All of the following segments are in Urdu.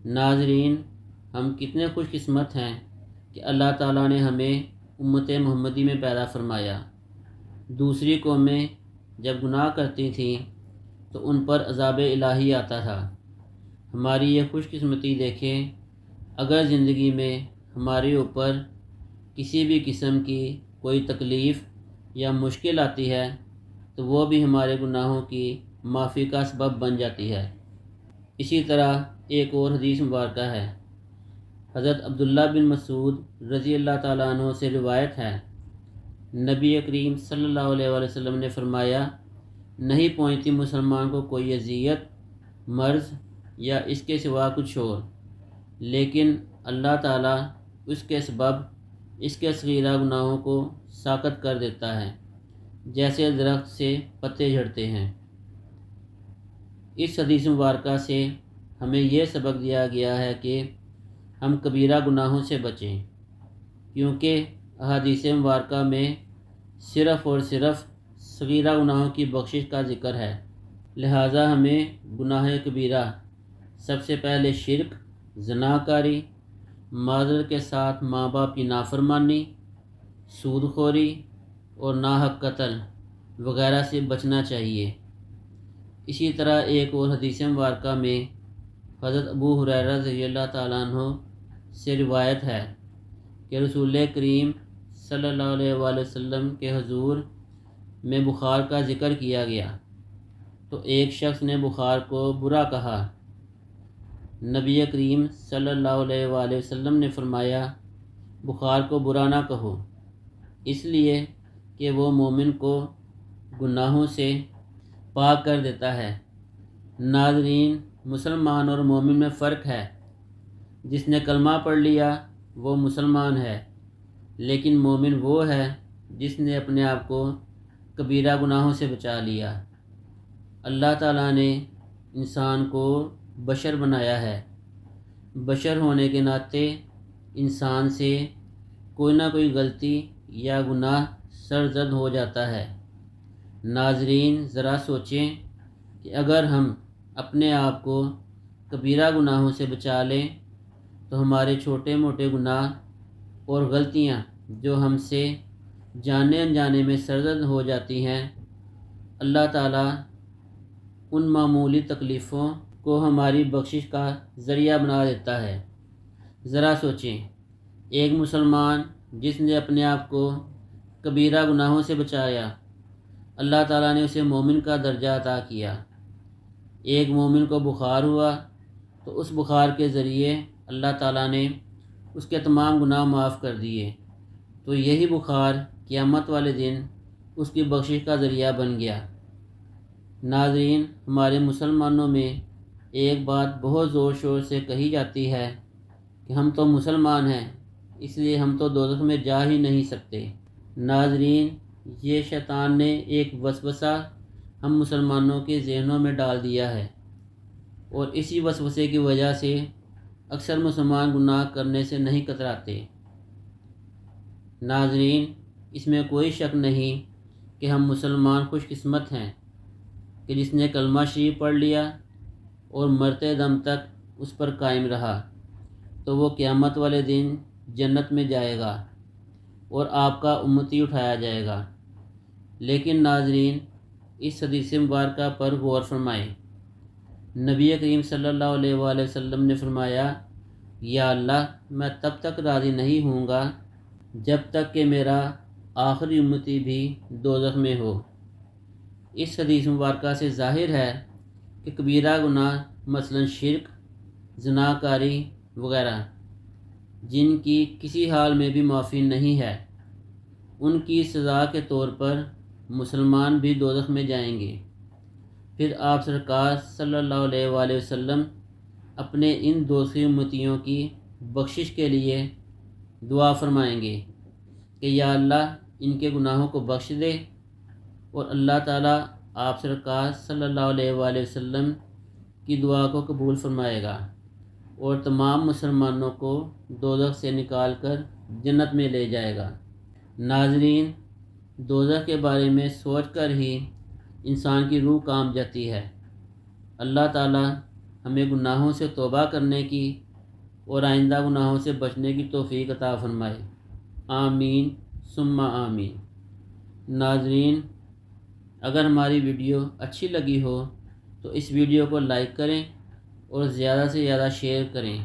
ناظرین، ہم کتنے خوش قسمت ہیں کہ اللہ تعالیٰ نے ہمیں امت محمدی میں پیدا فرمایا۔ دوسری قومیں جب گناہ کرتی تھیں تو ان پر عذاب الہی آتا تھا۔ ہماری یہ خوش قسمتی دیکھیں، اگر زندگی میں ہمارے اوپر کسی بھی قسم کی کوئی تکلیف یا مشکل آتی ہے تو وہ بھی ہمارے گناہوں کی معافی کا سبب بن جاتی ہے۔ اسی طرح ایک اور حدیث مبارکہ ہے، حضرت عبداللہ بن مسعود رضی اللہ تعالیٰ عنہ سے روایت ہے، نبی کریم صلی اللہ علیہ وسلم نے فرمایا، نہیں پہنچتی مسلمان کو کوئی اذیت، مرض یا اس کے سوا کچھ اور، لیکن اللہ تعالیٰ اس کے سبب اس کے صغیرہ گناہوں کو ساقط کر دیتا ہے، جیسے درخت سے پتے جھڑتے ہیں۔ اس حدیث مبارکہ سے ہمیں یہ سبق دیا گیا ہے کہ ہم کبیرہ گناہوں سے بچیں، کیونکہ احادیث مبارکہ میں صرف اور صرف صغیرہ گناہوں کی بخشش کا ذکر ہے، لہٰذا ہمیں گناہ کبیرہ سب سے پہلے شرک، زنا کاری، معذرت کے ساتھ ماں باپ کی نافرمانی، سود خوری اور ناحق قتل وغیرہ سے بچنا چاہیے۔ اسی طرح ایک اور حدیث مبارکہ میں حضرت ابو ہریرہ رضی اللہ تعالیٰ عنہ سے روایت ہے کہ رسول کریم صلی اللہ علیہ وآلہ وسلم کے حضور میں بخار کا ذکر کیا گیا تو ایک شخص نے بخار کو برا کہا۔ نبی کریم صلی اللہ علیہ وآلہ وسلم نے فرمایا، بخار کو برا نہ کہو، اس لیے کہ وہ مومن کو گناہوں سے پاک کر دیتا ہے۔ ناظرین، مسلمان اور مومن میں فرق ہے۔ جس نے کلمہ پڑھ لیا وہ مسلمان ہے، لیکن مومن وہ ہے جس نے اپنے آپ کو کبیرہ گناہوں سے بچا لیا۔ اللہ تعالیٰ نے انسان کو بشر بنایا ہے، بشر ہونے کے ناطے انسان سے کوئی نہ کوئی غلطی یا گناہ سرزد ہو جاتا ہے۔ ناظرین، ذرا سوچیں کہ اگر ہم اپنے آپ کو کبیرہ گناہوں سے بچا لیں تو ہمارے چھوٹے موٹے گناہ اور غلطیاں جو ہم سے جانے انجانے میں سرزد ہو جاتی ہیں، اللہ تعالیٰ ان معمولی تکلیفوں کو ہماری بخشش کا ذریعہ بنا دیتا ہے۔ ذرا سوچیں، ایک مسلمان جس نے اپنے آپ کو کبیرہ گناہوں سے بچایا، اللہ تعالیٰ نے اسے مومن کا درجہ عطا کیا۔ ایک مومن کو بخار ہوا تو اس بخار کے ذریعے اللہ تعالیٰ نے اس کے تمام گناہ معاف کر دیے، تو یہی بخار قیامت والے دن اس کی بخشش کا ذریعہ بن گیا۔ ناظرین، ہمارے مسلمانوں میں ایک بات بہت زور شور سے کہی جاتی ہے کہ ہم تو مسلمان ہیں، اس لیے ہم تو دوزخ میں جا ہی نہیں سکتے۔ ناظرین، یہ شیطان نے ایک وسوسہ ہم مسلمانوں کے ذہنوں میں ڈال دیا ہے، اور اسی وسوسے کی وجہ سے اکثر مسلمان گناہ کرنے سے نہیں کتراتے۔ ناظرین، اس میں کوئی شک نہیں کہ ہم مسلمان خوش قسمت ہیں کہ جس نے کلمہ شریف پڑھ لیا اور مرتے دم تک اس پر قائم رہا تو وہ قیامت والے دن جنت میں جائے گا اور آپ کا امتی اٹھایا جائے گا۔ لیکن ناظرین، اس حدیث مبارکہ پر غور فرمائیں۔ نبی کریم صلی اللہ علیہ وآلہ وسلم نے فرمایا، یا اللہ، میں تب تک راضی نہیں ہوں گا جب تک کہ میرا آخری امتی بھی دوزخ میں ہو۔ اس حدیث مبارکہ سے ظاہر ہے کہ کبیرہ گناہ مثلا شرک، زنا کاری وغیرہ، جن کی کسی حال میں بھی معافی نہیں ہے، ان کی سزا کے طور پر مسلمان بھی دوزخ میں جائیں گے۔ پھر آپ سرکار صلی اللہ علیہ وآلہ وسلم اپنے ان دوسری امتیوں کی بخشش کے لیے دعا فرمائیں گے کہ یا اللہ، ان کے گناہوں کو بخش دے، اور اللہ تعالیٰ آپ سرکار صلی اللہ علیہ وآلہ وسلم کی دعا کو قبول فرمائے گا اور تمام مسلمانوں کو دوزخ سے نکال کر جنت میں لے جائے گا۔ ناظرین، دوزخ کے بارے میں سوچ کر ہی انسان کی روح کانپ جاتی ہے۔ اللہ تعالیٰ ہمیں گناہوں سے توبہ کرنے کی اور آئندہ گناہوں سے بچنے کی توفیق عطا فرمائے۔ آمین ثم آمین۔ ناظرین، اگر ہماری ویڈیو اچھی لگی ہو تو اس ویڈیو کو لائک کریں اور زیادہ سے زیادہ شیئر کریں،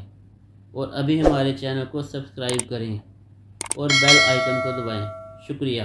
اور ابھی ہمارے چینل کو سبسکرائب کریں اور بیل آئیکن کو دبائیں۔ شکریہ۔